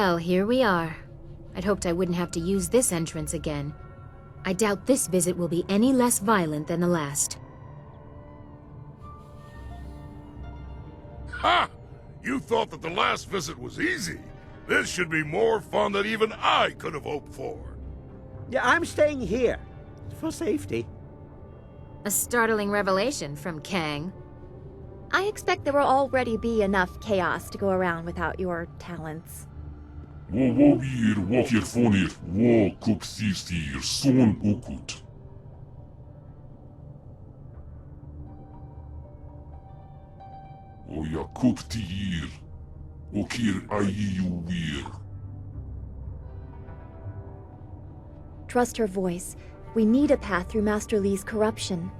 Well, here we are. I'd hoped I wouldn't have to use this entrance again. I doubt this visit will be any less violent than the last. Ha! You thought that the last visit was easy. This should be more fun than even I could have hoped for. Yeah, I'm staying here. For safety. A startling revelation from Kang. I expect there will already be enough chaos to go around without your talents. Vad blir vacker från er, vad kuppsistir son okut. Och jag kupptir, och ajiuir. Trust her voice. We need a path through Master Li's corruption.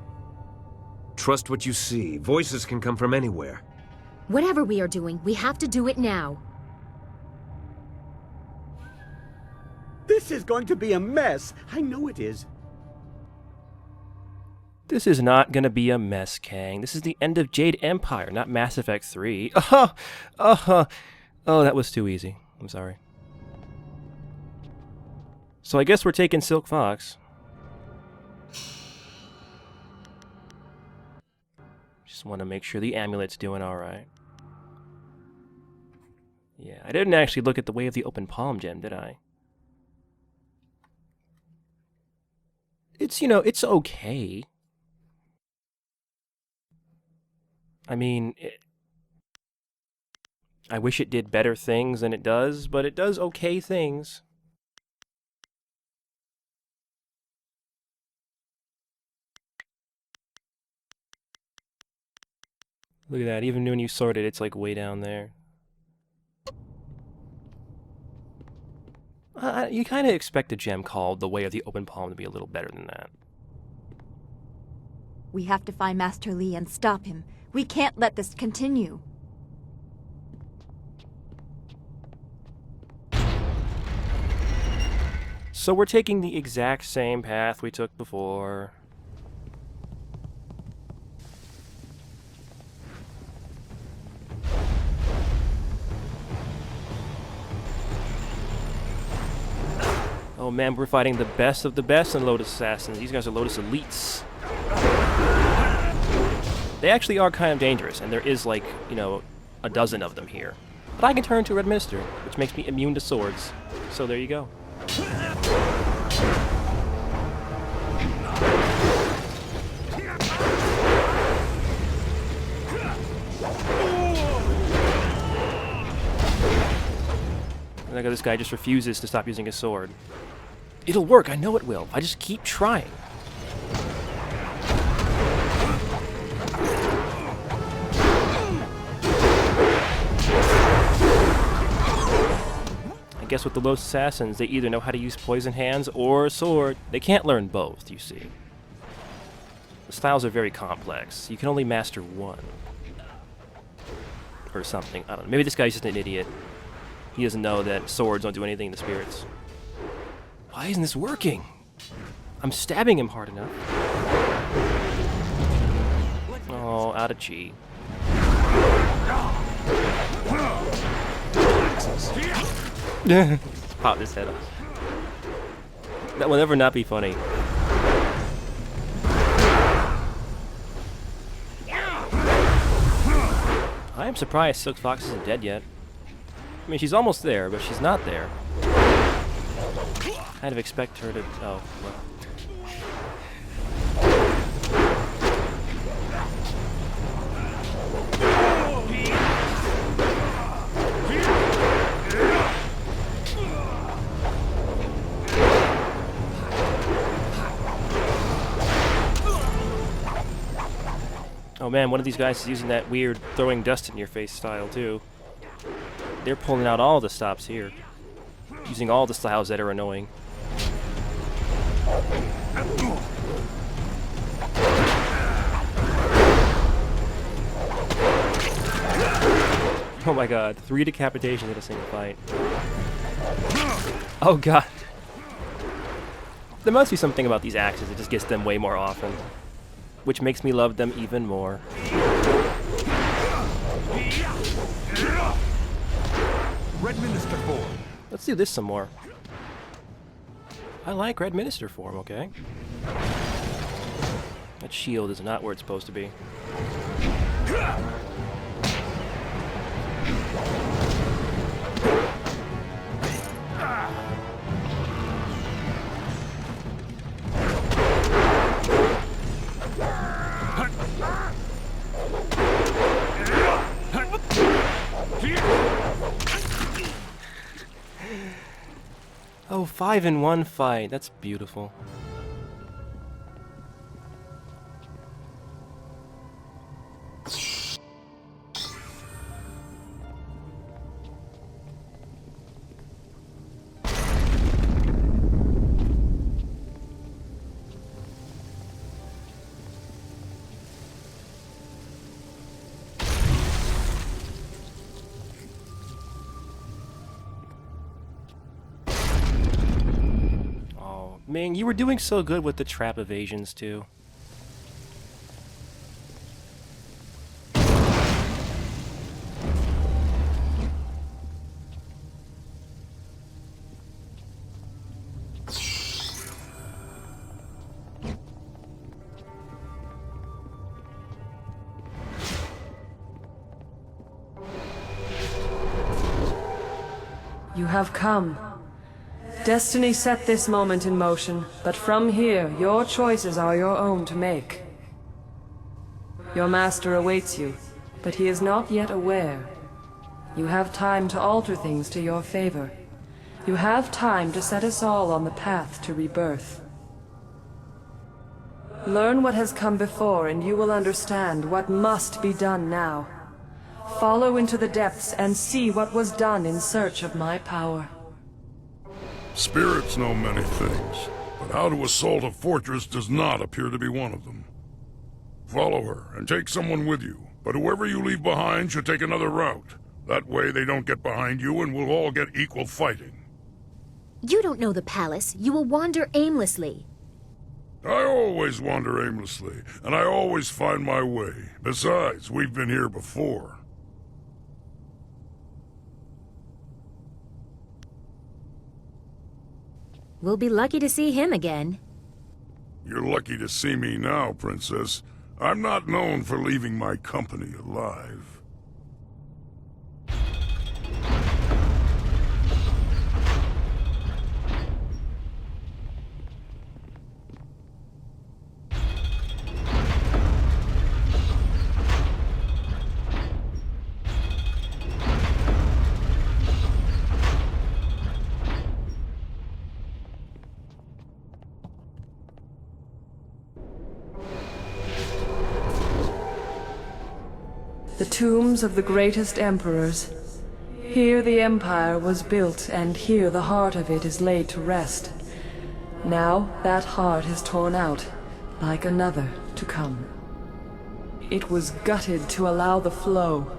Trust what you see. Voices can come from anywhere. Whatever we are doing, we have to do it now. This is going to be a mess. I know it is. This is not gonna be a mess, Kang. This is the end of Jade Empire, not Mass Effect 3. Oh, that was too easy. I'm sorry. So I guess we're taking Silk Fox. Just want to make sure the amulet's doing alright. Yeah, I didn't actually look at the Way of the Open Palm gem, did I? It's, you know, it's okay. I mean, I wish it did better things than it does, but it does okay things. Look at that, even when you sort it, it's like way down there. You kind of expect a gem called the Way of the Open Palm to be a little better than that. We have to find Master Li and stop him. We can't let this continue. So we're taking the exact same path we took before. Oh man, we're fighting the best of the best in Lotus Assassins. These guys are Lotus Elites. They actually are kind of dangerous, and there is like, you know, a dozen of them here. But I can turn to Red Minister, which makes me immune to swords. So there you go. And look at this guy just refuses to stop using his sword. It'll work, I know it will. I just keep trying. I guess with the Lotus Assassins, they either know how to use poison hands or a sword. They can't learn both, you see. The styles are very complex. You can only master one. Or something. I don't know. Maybe this guy's just an idiot. He doesn't know that swords don't do anything to spirits. Why isn't this working? I'm stabbing him hard enough. Oh, out of cheat. Pop his head off. That will never not be funny. I am surprised Silk Fox isn't dead yet. I mean, she's almost there, but she's not there. Kind of expect her to... oh, well. Oh man, one of these guys is using that weird throwing dust in your face style too. They're pulling out all the stops here. Using all the styles that are annoying. Oh my god, 3 decapitations in a single fight. Oh god. There must be something about these axes that just gets them way more often. Which makes me love them even more. Red Minister 4, Let's do this some more. I like Red Minister form, okay? That shield is not where it's supposed to be. Oh, 5 in 1 fight. That's beautiful. Man, you were doing so good with the trap evasions, too. You have come. Destiny set this moment in motion, but from here, your choices are your own to make. Your master awaits you, but he is not yet aware. You have time to alter things to your favor. You have time to set us all on the path to rebirth. Learn what has come before, and you will understand what must be done now. Follow into the depths and see what was done in search of my power. Spirits know many things, but how to assault a fortress does not appear to be one of them. Follow her, and take someone with you, but whoever you leave behind should take another route. That way they don't get behind you and we'll all get equal fighting. You don't know the palace. You will wander aimlessly. I always wander aimlessly, and I always find my way. Besides, we've been here before. We'll be lucky to see him again. You're lucky to see me now, Princess. I'm not known for leaving my company alive. The tombs of the greatest emperors. Here the empire was built, and here the heart of it is laid to rest. Now that heart is torn out, like another to come. It was gutted to allow the flow,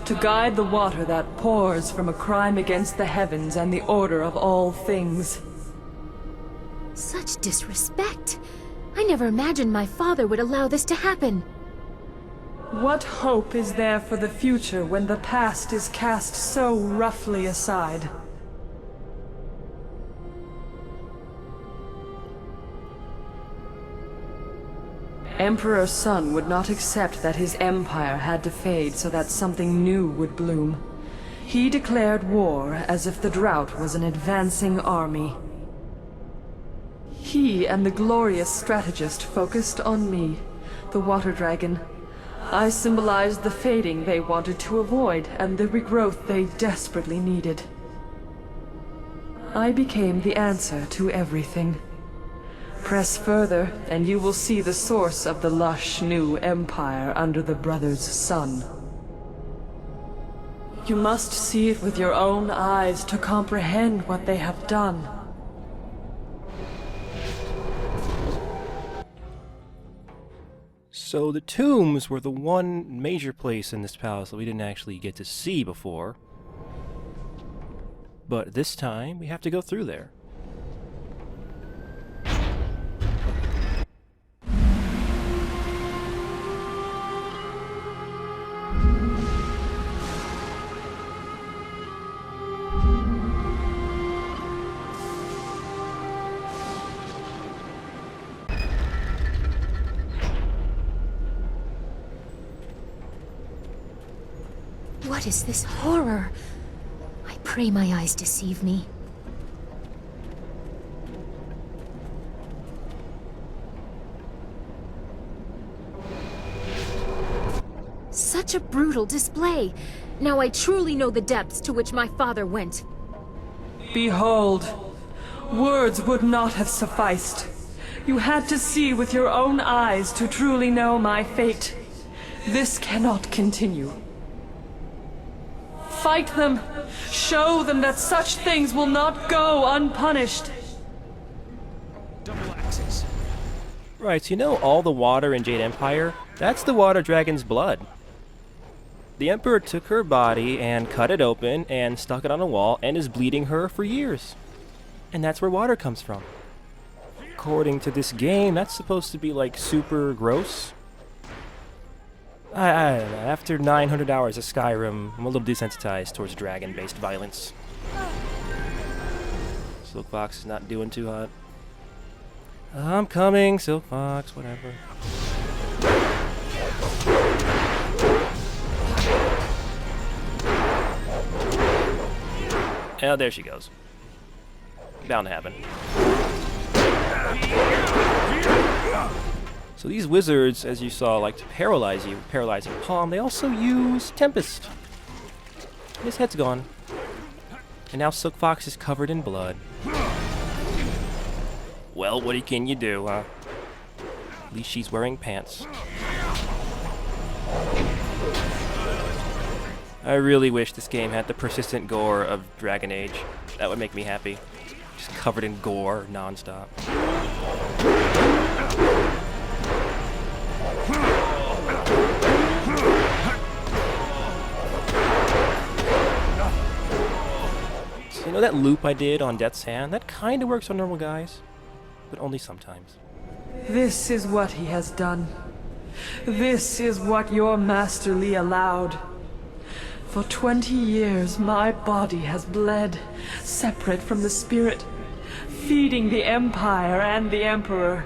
to guide the water that pours from a crime against the heavens and the order of all things. Such disrespect. I never imagined my father would allow this to happen. What hope is there for the future when the past is cast so roughly aside? Emperor Sun would not accept that his empire had to fade so that something new would bloom. He declared war as if the drought was an advancing army. He and the glorious strategist focused on me, the water dragon. I symbolized the fading they wanted to avoid and the regrowth they desperately needed. I became the answer to everything. Press further, and you will see the source of the lush new empire under the brother's sun. You must see it with your own eyes to comprehend what they have done. So the tombs were the one major place in this palace that we didn't actually get to see before. But this time, we have to go through there. What is this horror? I pray my eyes deceive me. Such a brutal display. Now I truly know the depths to which my father went. Behold, words would not have sufficed. You had to see with your own eyes to truly know my fate. This cannot continue. Fight them. Show them that such things will not go unpunished. Right, so you know all the water in Jade Empire? That's the water dragon's blood. The Emperor took her body and cut it open and stuck it on a wall and is bleeding her for years. And that's where water comes from. According to this game, that's supposed to be like super gross. I don't know, after 900 hours of Skyrim, I'm a little desensitized towards dragon-based violence. Silk Fox is not doing too hot. I'm coming, Silk Fox, whatever. Oh, there she goes. Bound to happen. So these wizards, as you saw, like to paralyze you with Paralyzing Palm. They also use Tempest. His head's gone. And now Silk Fox is covered in blood. Well, what can you do, huh? At least she's wearing pants. I really wish this game had the persistent gore of Dragon Age. That would make me happy. Just covered in gore non-stop. So you know that loop I did on Death's Hand? That kind of works on normal guys, but only sometimes. This is what he has done. This is what your Master Li allowed. For 20 years, my body has bled, separate from the spirit, feeding the Empire and the Emperor.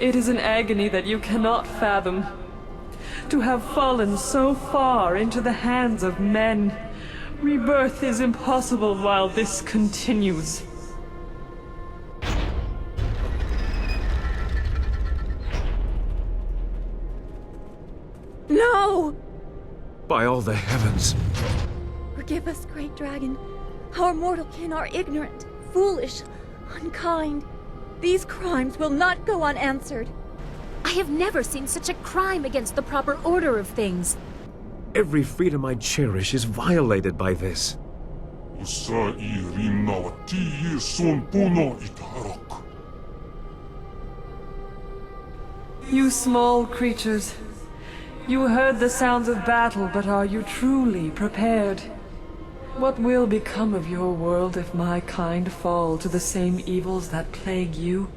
It is an agony that you cannot fathom. To have fallen so far into the hands of men, rebirth is impossible while this continues. No! By all the heavens. Forgive us, great dragon. Our mortal kin are ignorant, foolish, unkind. These crimes will not go unanswered. I have never seen such a crime against the proper order of things. Every freedom I cherish is violated by this. You small creatures. You heard the sounds of battle, but are you truly prepared? What will become of your world if my kind fall to the same evils that plague you?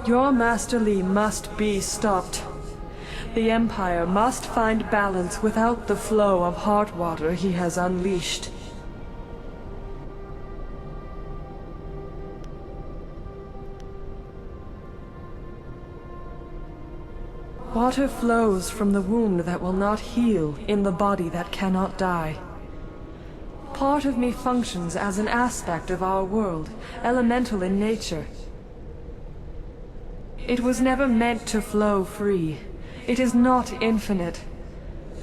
Your Master Li must be stopped. The Empire must find balance without the flow of heart water he has unleashed. Water flows from the wound that will not heal in the body that cannot die. Part of me functions as an aspect of our world, elemental in nature. It was never meant to flow free. It is not infinite.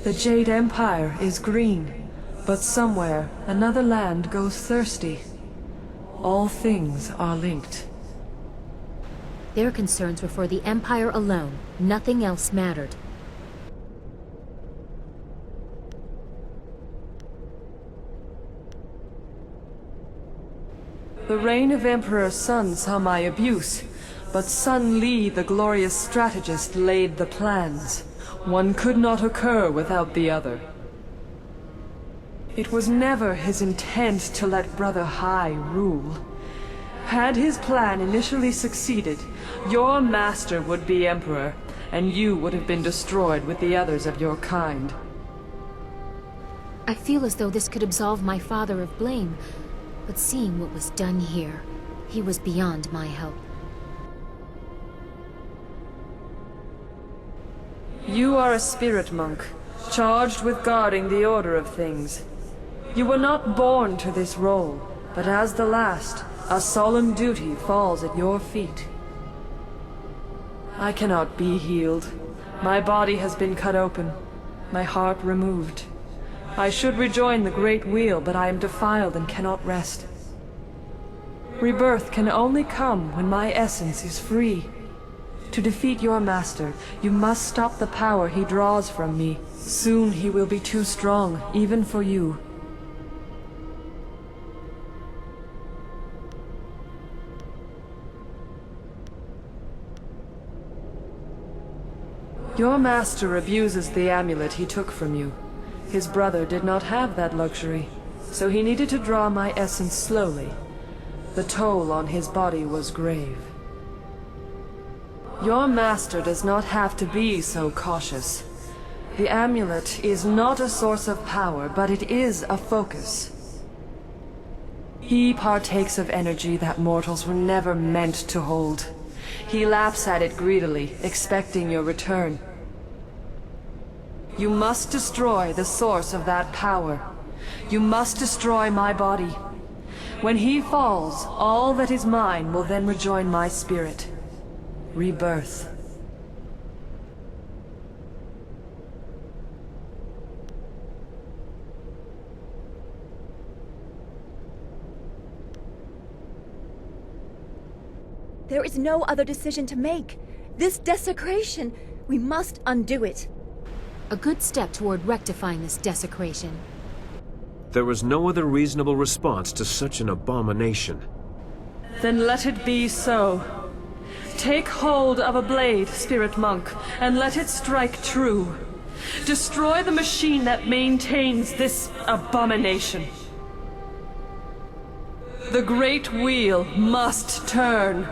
The Jade Empire is green, but somewhere another land goes thirsty. All things are linked. Their concerns were for the Empire alone. Nothing else mattered. The reign of Emperor Sun saw my abuse, but Sun Li, the glorious strategist, laid the plans. One could not occur without the other. It was never his intent to let Brother Hai rule. Had his plan initially succeeded, your master would be Emperor, and you would have been destroyed with the others of your kind. I feel as though this could absolve my father of blame, but seeing what was done here, he was beyond my help. You are a spirit monk, charged with guarding the order of things. You were not born to this role, but as the last, a solemn duty falls at your feet. I cannot be healed. My body has been cut open, my heart removed. I should rejoin the Great Wheel, but I am defiled and cannot rest. Rebirth can only come when my essence is free. To defeat your master, you must stop the power he draws from me. Soon he will be too strong, even for you. Your master abuses the amulet he took from you. His brother did not have that luxury, so he needed to draw my essence slowly. The toll on his body was grave. Your master does not have to be so cautious. The amulet is not a source of power, but it is a focus. He partakes of energy that mortals were never meant to hold. He laps at it greedily, expecting your return. You must destroy the source of that power. You must destroy my body. When he falls, all that is mine will then rejoin my spirit. Rebirth. There is no other decision to make. This desecration, we must undo it. A good step toward rectifying this desecration. There was no other reasonable response to such an abomination. Then let it be so. Take hold of a blade, spirit monk, and let it strike true. Destroy the machine that maintains this abomination. The Great Wheel must turn.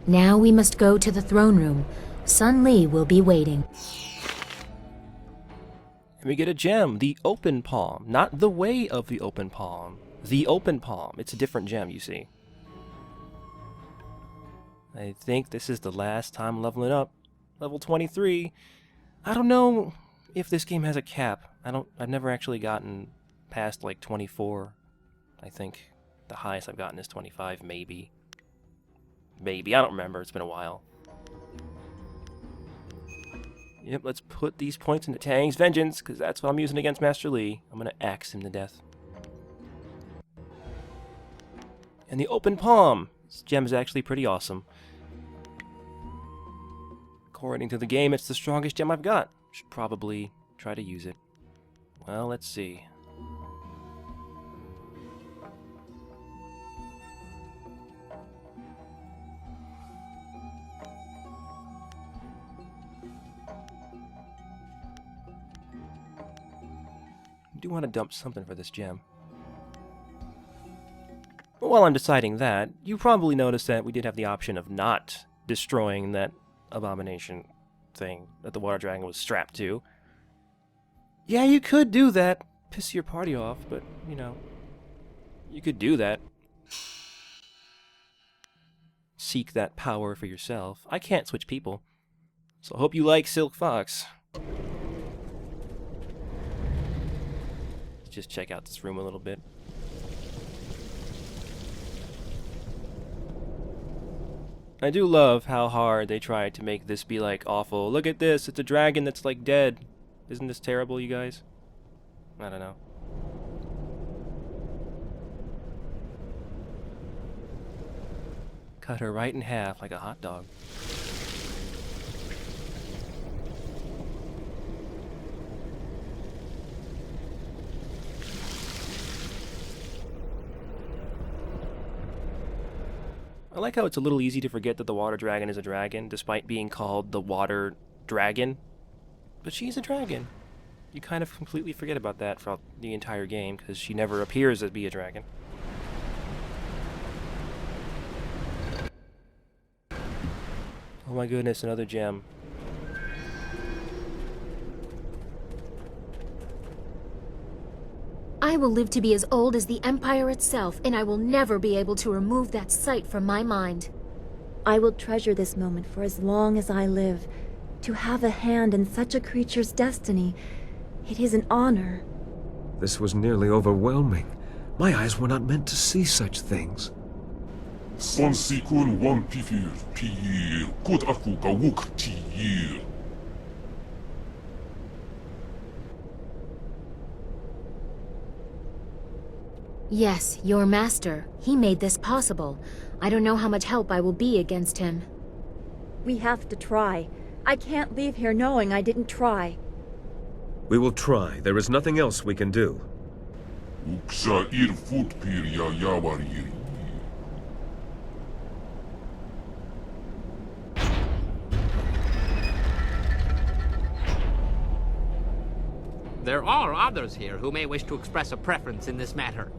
Now we must go to the throne room. Sun Li will be waiting. And we get a gem, the open palm. Not the way of the open palm. The open palm. It's a different gem, you see. I think this is the last time leveling up. Level 23. I don't know if this game has a cap. I've never actually gotten past like 24. I think the highest I've gotten is 25, maybe. Maybe, I don't remember, it's been a while. Yep, let's put these points into Tang's Vengeance, because that's what I'm using against Master Li. I'm gonna axe him to death. And the open palm. This gem is actually pretty awesome. According to the game, it's the strongest gem I've got. Should probably try to use it. Well, let's see. I do want to dump something for this gem. But while I'm deciding that, you probably noticed that we did have the option of not destroying that abomination thing that the water dragon was strapped to. Yeah, you could do that. Piss your party off, but, you know, you could do that. Seek that power for yourself. I can't switch people. So I hope you like Silk Fox. Let's just check out this room a little bit. I do love how hard they tried to make this be like awful. Look at this, it's a dragon that's like dead. Isn't this terrible, you guys? I don't know. Cut her right in half like a hot dog. I like how it's a little easy to forget that the water dragon is a dragon, despite being called the water dragon. But she's a dragon. You kind of completely forget about that for the entire game, because she never appears to be a dragon. Oh my goodness, another gem. I will live to be as old as the Empire itself, and I will never be able to remove that sight from my mind. I will treasure this moment for as long as I live. To have a hand in such a creature's destiny, it is an honor. This was nearly overwhelming. My eyes were not meant to see such things. Son sikun wan pifir piyir kut aku kawuk tiyir. Yes, your master. He made this possible. I don't know how much help I will be against him. We have to try. I can't leave here knowing I didn't try. We will try. There is nothing else we can do. Uksa ir futpir ya yawarir. There are others here who may wish to express a preference in this matter.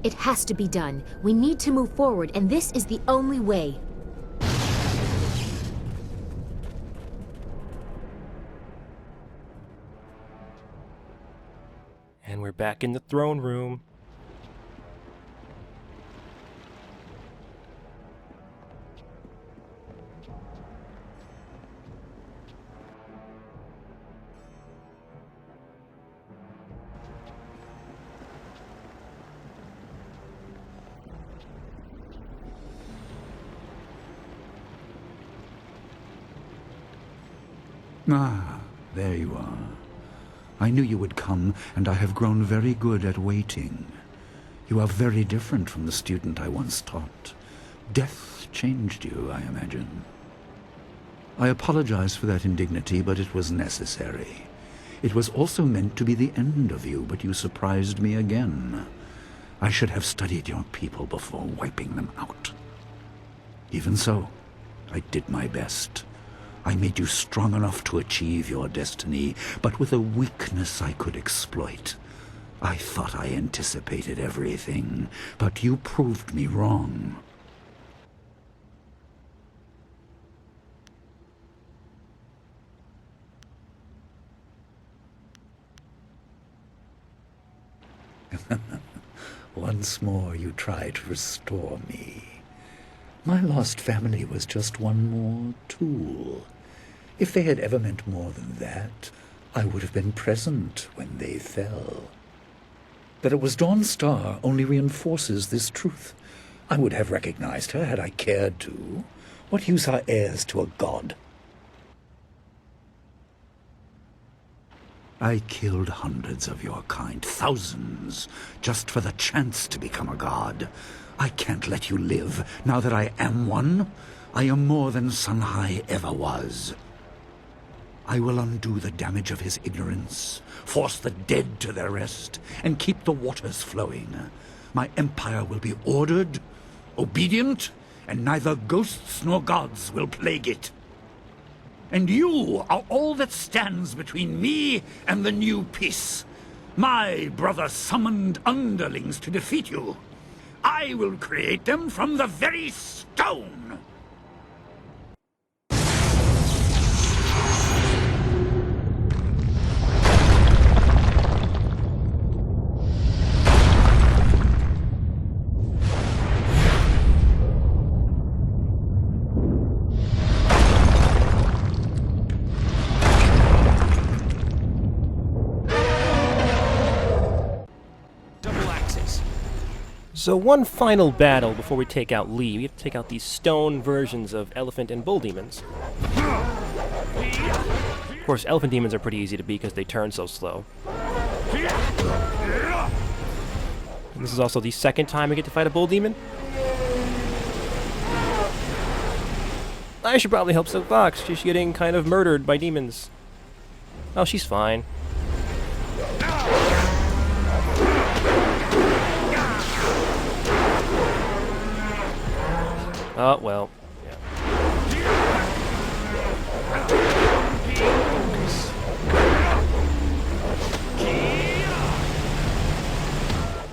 It has to be done. We need to move forward, and this is the only way. And we're back in the throne room. Ah, there you are. I knew you would come, and I have grown very good at waiting. You are very different from the student I once taught. Death changed you, I imagine. I apologize for that indignity, but it was necessary. It was also meant to be the end of you, but you surprised me again. I should have studied your people before wiping them out. Even so, I did my best. I made you strong enough to achieve your destiny, but with a weakness I could exploit. I thought I anticipated everything, but you proved me wrong. Once more you try to restore me. My lost family was just one more tool. If they had ever meant more than that, I would have been present when they fell. That it was Dawn Star only reinforces this truth. I would have recognized her had I cared to. What use are heirs to a god? I killed hundreds of your kind, thousands, just for the chance to become a god. I can't let you live, now that I am one. I am more than Sunhai ever was. I will undo the damage of his ignorance, force the dead to their rest, and keep the waters flowing. My empire will be ordered, obedient, and neither ghosts nor gods will plague it. And you are all that stands between me and the new peace. My brother summoned underlings to defeat you. I will create them from the very stone. So one final battle before we take out Lee. We have to take out these stone versions of elephant and bull demons. Of course, elephant demons are pretty easy to beat because they turn so slow. And this is also the second time we get to fight a bull demon. I should probably help Silk Fox. She's getting kind of murdered by demons. Oh, she's fine. Oh, well.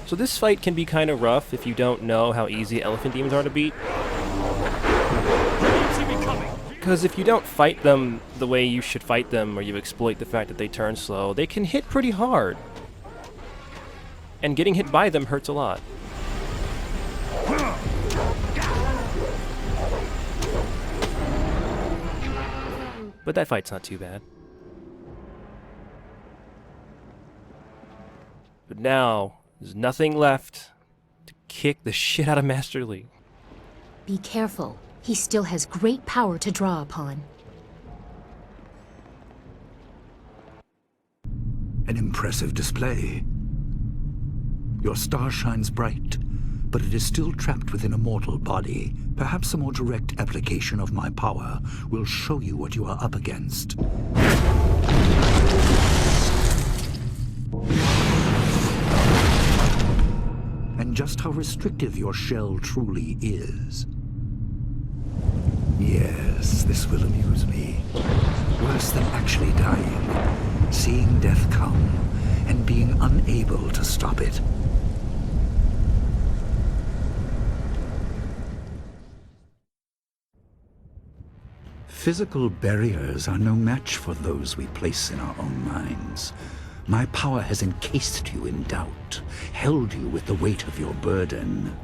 So this fight can be kind of rough if you don't know how easy elephant demons are to beat. Because if you don't fight them the way you should fight them, or you exploit the fact that they turn slow, they can hit pretty hard. And getting hit by them hurts a lot. But that fight's not too bad. But now, there's nothing left to kick the shit out of Master Lee. Be careful. He still has great power to draw upon. An impressive display. Your star shines bright, but it is still trapped within a mortal body. Perhaps a more direct application of my power will show you what you are up against. And just how restrictive your shell truly is. Yes, this will amuse me. Worse than actually dying. Seeing death come and being unable to stop it. Physical barriers are no match for those we place in our own minds. My power has encased you in doubt, held you with the weight of your burden.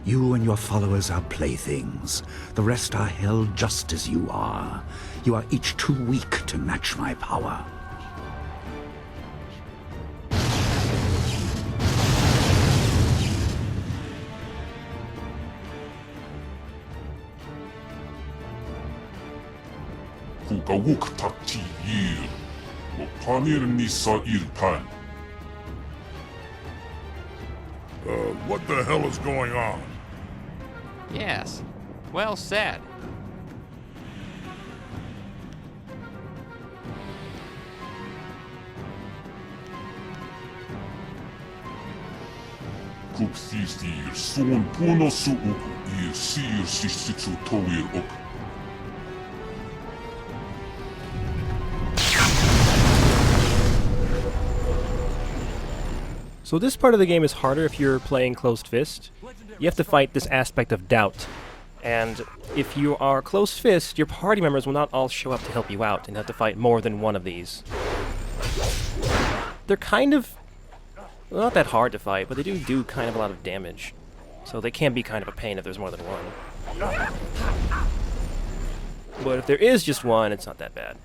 You and your followers are playthings. The rest are held just as you are. You are each too weak to match my power. Kukawuk takti yir, wapanir nisa irpan. What the hell is going on? Yes, well said. Kupsistir son puno suuk ir sir sisitsu towir ok. So this part of the game is harder if you're playing closed fist. You have to fight this aspect of doubt. And if you are closed fist, your party members will not all show up to help you out and have to fight more than one of these. They're kind of, well, not that hard to fight, but they do kind of a lot of damage. So they can be kind of a pain if there's more than one. But if there is just one, it's not that bad.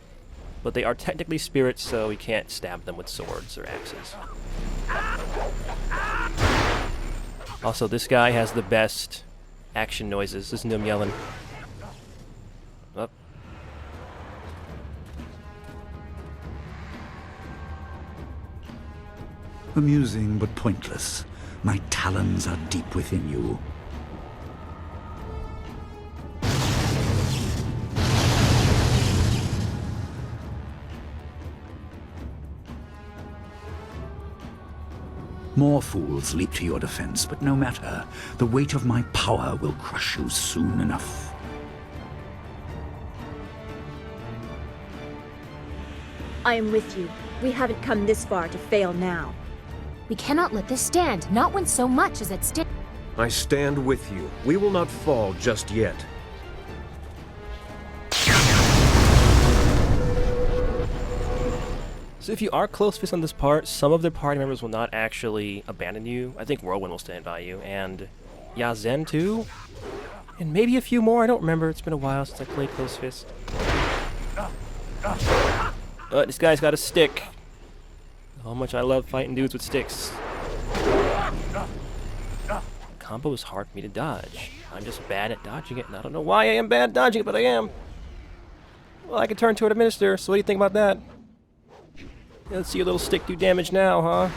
But they are technically spirits, so we can't stab them with swords or axes. Also, this guy has the best action noises. Listen to him yelling. Up. Amusing but pointless. My talons are deep within you. More fools leap to your defense, but no matter. The weight of my power will crush you soon enough. I am with you. We haven't come this far to fail now. We cannot let this stand, not when so much is at stake. I stand with you. We will not fall just yet. So if you are close fist on this part, some of the party members will not actually abandon you. I think Whirlwind will stand by you, and Yazen too? And maybe a few more, I don't remember. It's been a while since I played close fist. This guy's got a stick. How much I love fighting dudes with sticks. Combo is hard for me to dodge. I'm just bad at dodging it, and I don't know why I am bad at dodging it, but I am. Well, I can turn to it administer, so what do you think about that? Let's see your little stick do damage now, huh?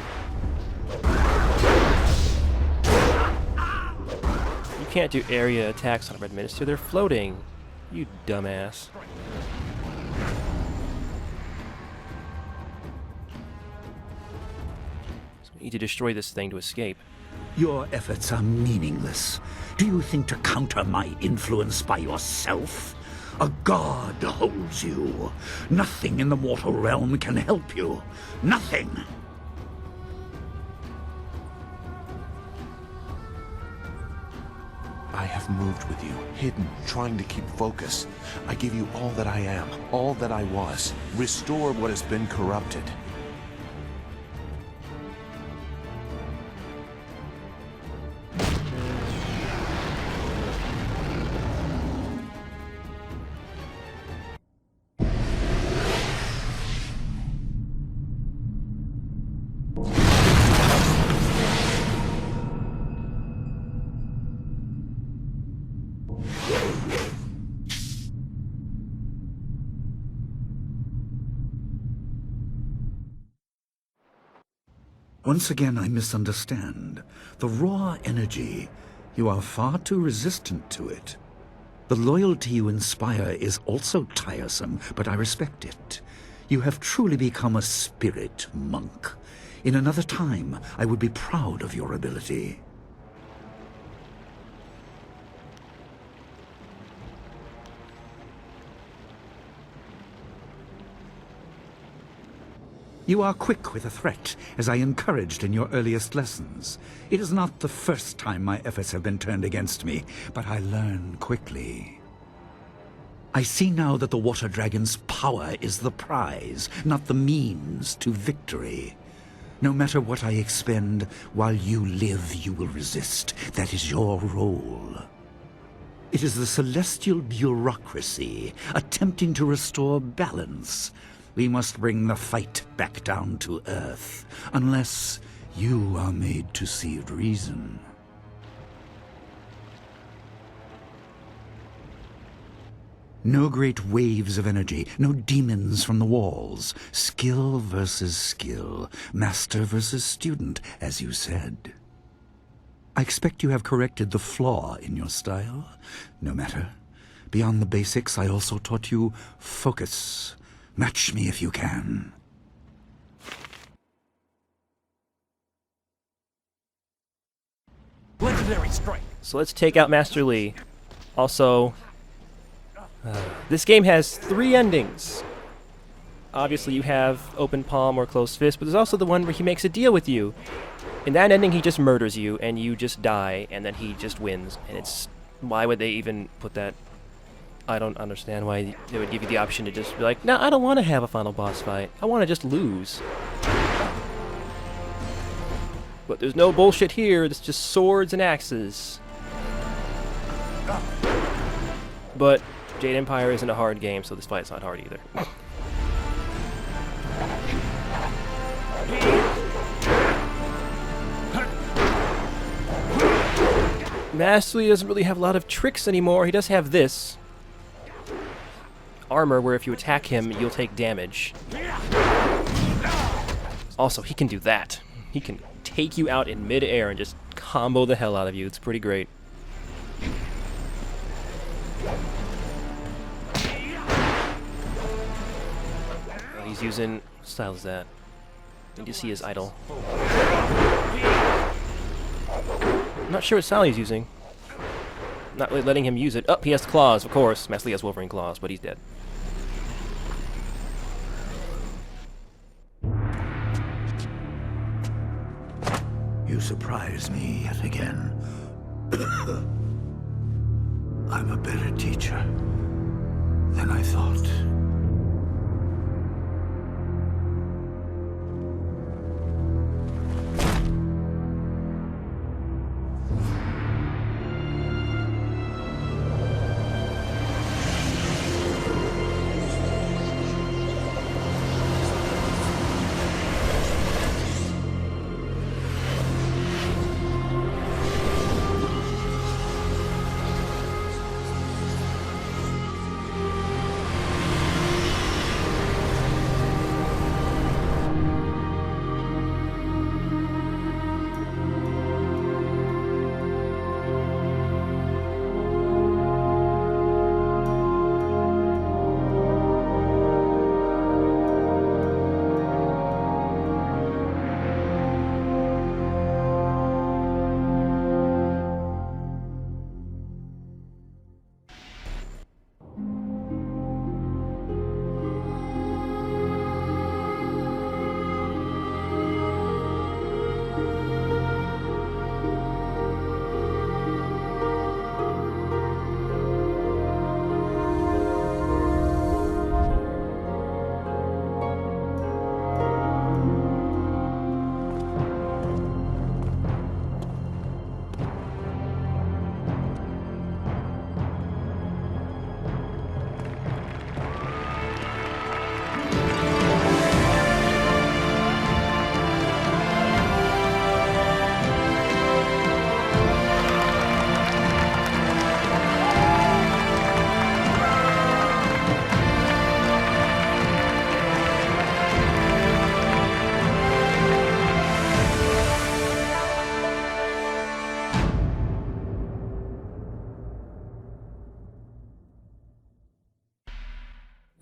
You can't do area attacks on a red minister, they're floating. You dumbass. So we need to destroy this thing to escape. Your efforts are meaningless. Do you think to counter my influence by yourself? A god holds you. Nothing in the mortal realm can help you. Nothing. I have moved with you, hidden, trying to keep focus. I give you all that I am, all that I was. Restore what has been corrupted. Once again, I misunderstand. The raw energy, you are far too resistant to it. The loyalty you inspire is also tiresome, but I respect it. You have truly become a spirit monk. In another time, I would be proud of your ability. You are quick with a threat, as I encouraged in your earliest lessons. It is not the first time my efforts have been turned against me, but I learn quickly. I see now that the Water Dragon's power is the prize, not the means to victory. No matter what I expend, while you live, you will resist. That is your role. It is the celestial bureaucracy, attempting to restore balance. We must bring the fight back down to Earth, unless you are made to see reason. No great waves of energy, no demons from the walls. Skill versus skill, master versus student, as you said. I expect you have corrected the flaw in your style. No matter. Beyond the basics, I also taught you focus. Match me if you can. Legendary strike. So let's take out Master Li. Also, this game has 3 endings. Obviously, you have open palm or closed fist, but there's also the one where he makes a deal with you. In that ending, he just murders you, and you just die, and then he just wins. And it's... why would they even put that? I don't understand why they would give you the option to just be like, no, I don't want to have a final boss fight. I want to just lose. But there's no bullshit here. It's just swords and axes. But Jade Empire isn't a hard game, so this fight's not hard either. Master Li doesn't really have a lot of tricks anymore. He does have this. Armor, where if you attack him, you'll take damage. Also, he can do that. He can take you out in mid-air and just combo the hell out of you. It's pretty great. He's using... what style is that? Need to see his idol. I'm not sure what style he's using. Not really letting him use it. Oh, he has claws, of course. Master Li has Wolverine claws, but he's dead. You surprise me yet again. I'm a better teacher than I thought.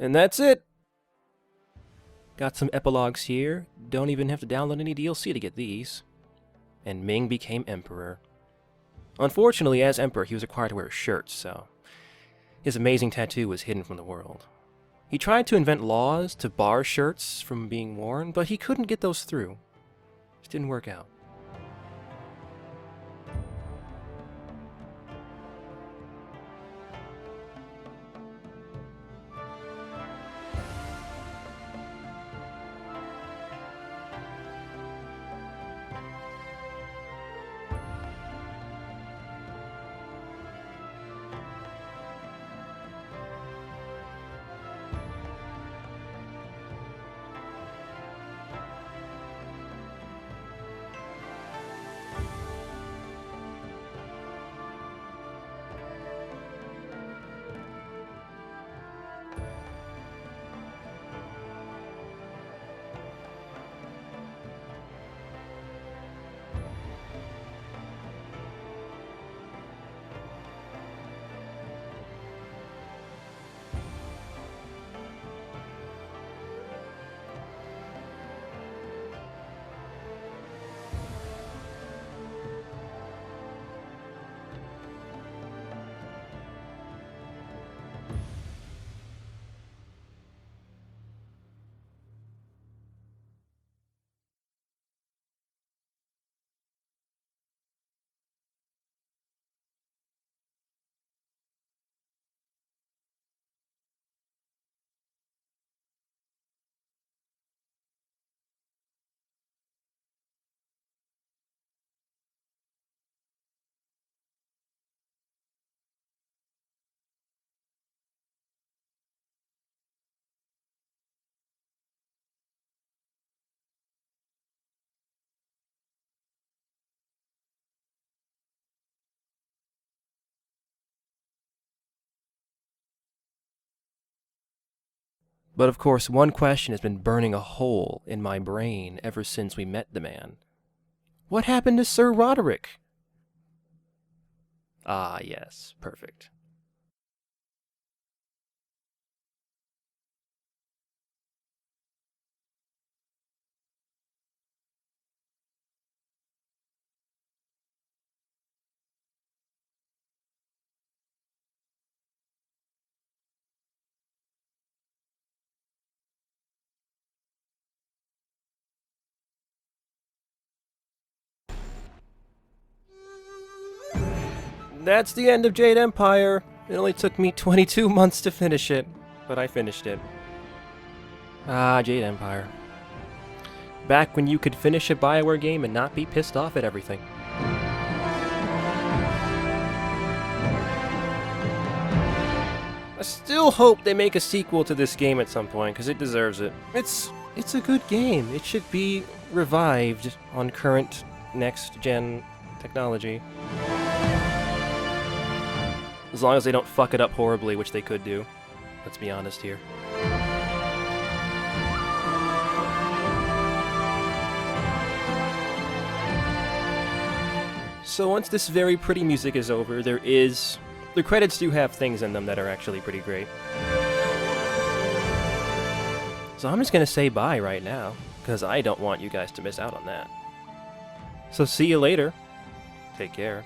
And that's it! Got some epilogues here. Don't even have to download any DLC to get these. And Ming became emperor. Unfortunately, as emperor, he was required to wear a shirt, so his amazing tattoo was hidden from the world. He tried to invent laws to bar shirts from being worn, but he couldn't get those through. It didn't work out. But of course, one question has been burning a hole in my brain ever since we met the man. What happened to Sir Roderick? Ah, yes, perfect. That's the end of Jade Empire. It only took me 22 months to finish it, but I finished it. Ah, Jade Empire. Back when you could finish a BioWare game and not be pissed off at everything. I still hope they make a sequel to this game at some point, because it deserves it. It's a good game. It should be revived on current next-gen technology. As long as they don't fuck it up horribly, which they could do. Let's be honest here. So once this very pretty music is over, the credits do have things in them that are actually pretty great. So I'm just gonna say bye right now, because I don't want you guys to miss out on that. So see you later. Take care.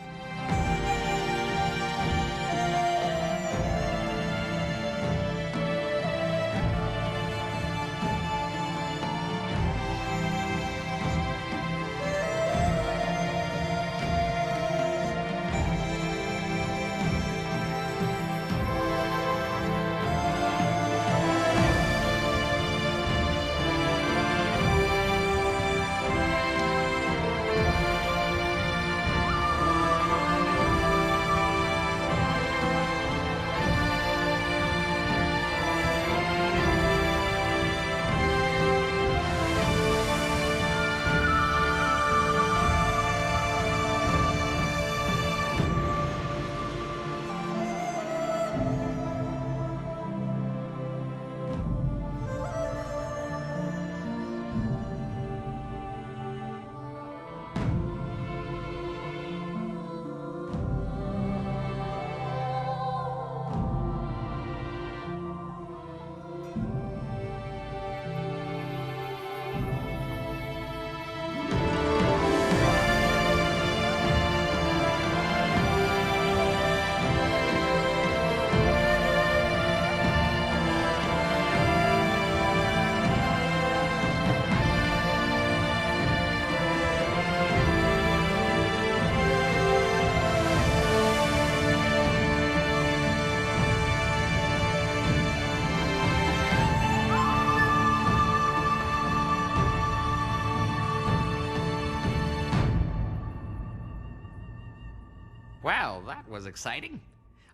Well, that was exciting.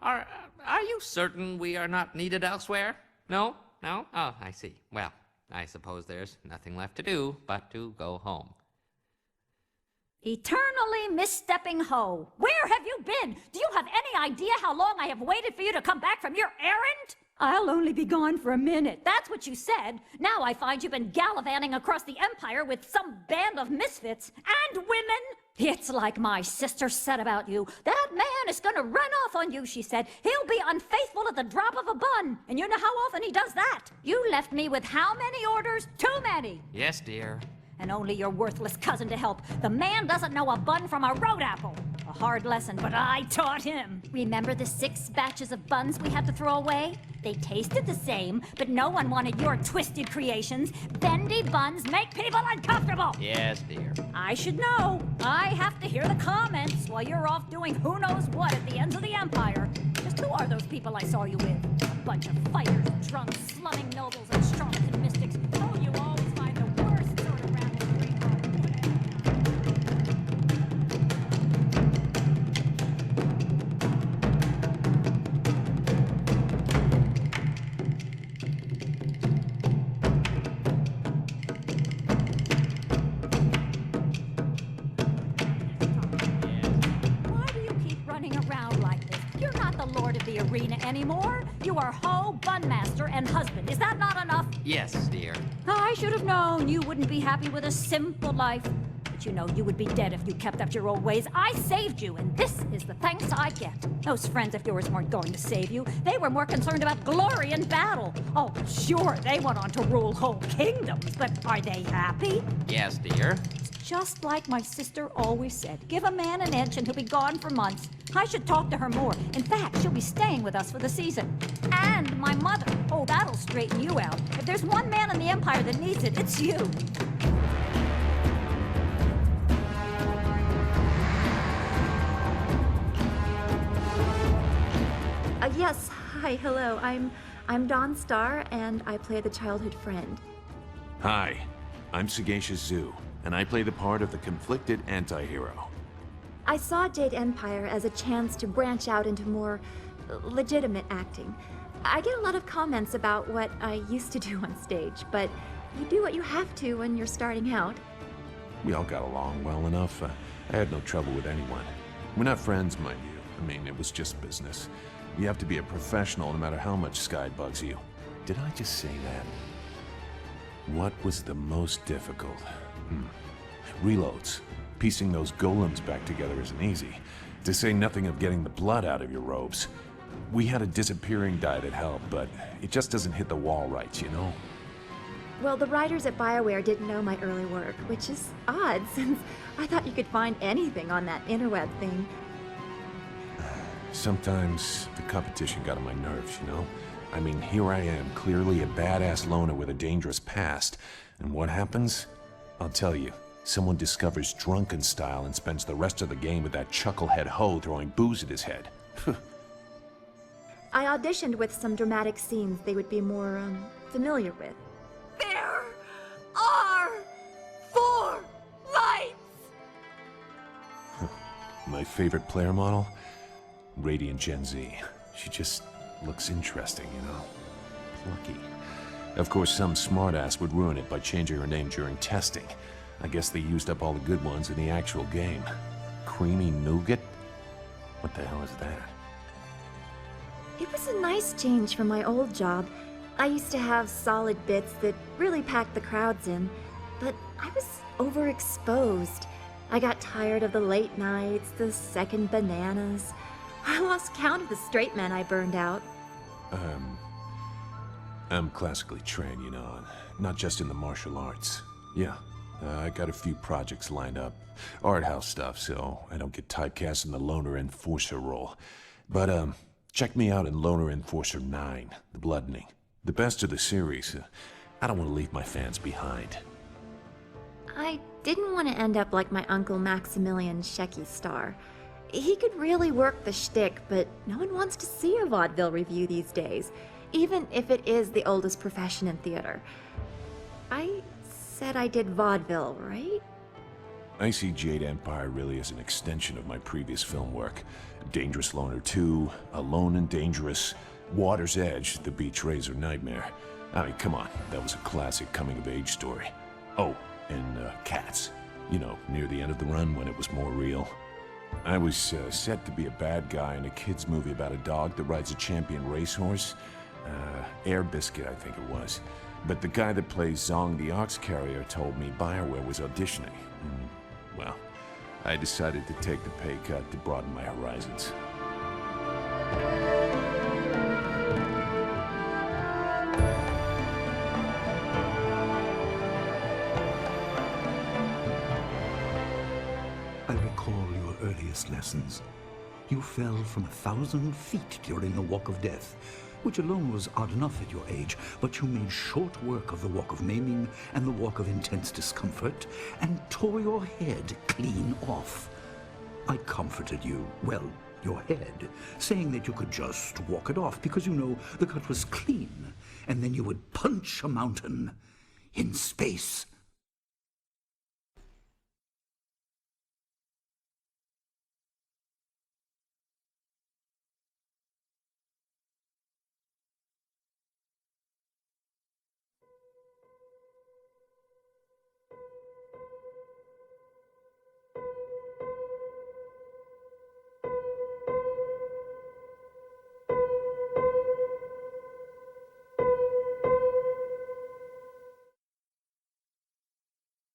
Are you certain we are not needed elsewhere? No? No? Oh, I see. Well, I suppose there's nothing left to do but to go home. Eternally misstepping hoe. Where have you been? Do you have any idea how long I have waited for you to come back from your errand? I'll only be gone for a minute. That's what you said. Now I find you've been gallivanting across the Empire with some band of misfits and women. It's like my sister said about you. That man is gonna run off on you, she said. He'll be unfaithful at the drop of a bun. And you know how often he does that? You left me with how many orders? Too many. Yes, dear. And only your worthless cousin to help. The man doesn't know a bun from a road apple. A hard lesson, but I taught him. Remember the 6 batches of buns we had to throw away? They tasted the same, but no one wanted your twisted creations. Bendy buns make people uncomfortable. Yes, dear. I should know. I have to hear the comments while you're off doing who knows what at the ends of the Empire. Just who are those people I saw you with? A bunch of fighters, drunks, slumming nobles, and charlatan mystics. Oh, you always find the worst sort of rabble. Around like this. You're not the lord of the arena anymore. You are hoe, bunmaster, and husband. Is that not enough? Yes, dear. I should have known you wouldn't be happy with a simple life. But you know you would be dead if you kept up your old ways. I saved you, and this is the thanks I get. Those friends of yours weren't going to save you. They were more concerned about glory in battle. Oh, sure, they went on to rule whole kingdoms, but are they happy? Yes, dear. Just like my sister always said, give a man an inch and he'll be gone for months. I should talk to her more. In fact, she'll be staying with us for the season. And my mother. Oh, that'll straighten you out. If there's one man in the Empire that needs it, it's you. Yes, hi, hello. I'm Dawn Star, and I play the childhood friend. Hi, I'm Sagacious Zoo, and I play the part of the conflicted anti-hero. I saw Jade Empire as a chance to branch out into more legitimate acting. I get a lot of comments about what I used to do on stage, but you do what you have to when you're starting out. We all got along well enough. I had no trouble with anyone. We're not friends, mind you. I mean, it was just business. You have to be a professional no matter how much Sky bugs you. Did I just say that? What was the most difficult? Reloads. Piecing those golems back together isn't easy. To say nothing of getting the blood out of your robes. We had a disappearing dye that helped, but it just doesn't hit the wall right, you know? Well, the writers at BioWare didn't know my early work, which is odd since I thought you could find anything on that interweb thing. Sometimes the competition got on my nerves, you know? I mean, here I am, clearly a badass loner with a dangerous past. And what happens? I'll tell you. Someone discovers drunken style and spends the rest of the game with that chucklehead hoe throwing booze at his head. I auditioned with some dramatic scenes they would be more, familiar with. There are 4 lights! My favorite player model? Radiant Gen Z. She just looks interesting, you know? Plucky. Of course, some smartass would ruin it by changing her name during testing. I guess they used up all the good ones in the actual game. Creamy nougat? What the hell is that? It was a nice change from my old job. I used to have solid bits that really packed the crowds in, but I was overexposed. I got tired of the late nights, the second bananas. I lost count of the straight men I burned out. I'm classically trained, you know, not just in the martial arts. Yeah, I got a few projects lined up. Art house stuff, so I don't get typecast in the Loner Enforcer role. But, check me out in Loner Enforcer 9, The Bloodening. The best of the series. I don't want to leave my fans behind. I didn't want to end up like my uncle Maximilian Shecky Star. He could really work the shtick, but no one wants to see a vaudeville review these days, even if it is the oldest profession in theater. I said I did vaudeville, right? I see Jade Empire really as an extension of my previous film work. Dangerous Loner 2, Alone and Dangerous, Water's Edge, The Beach Razor Nightmare. I mean, come on, that was a classic coming-of-age story. Oh, and Cats. You know, near the end of the run when it was more real. I was set to be a bad guy in a kid's movie about a dog that rides a champion racehorse. Air Biscuit, I think it was. But the guy that plays Zong the Ox Carrier told me Bioware was auditioning. Well, I decided to take the pay cut to broaden my horizons. I recall your earliest lessons. You fell from 1,000 feet during the Walk of Death, which alone was odd enough at your age, but you made short work of the Walk of Maiming and the Walk of Intense Discomfort, and tore your head clean off. I comforted you, well, your head, saying that you could just walk it off because you know the cut was clean, and then you would punch a mountain in space.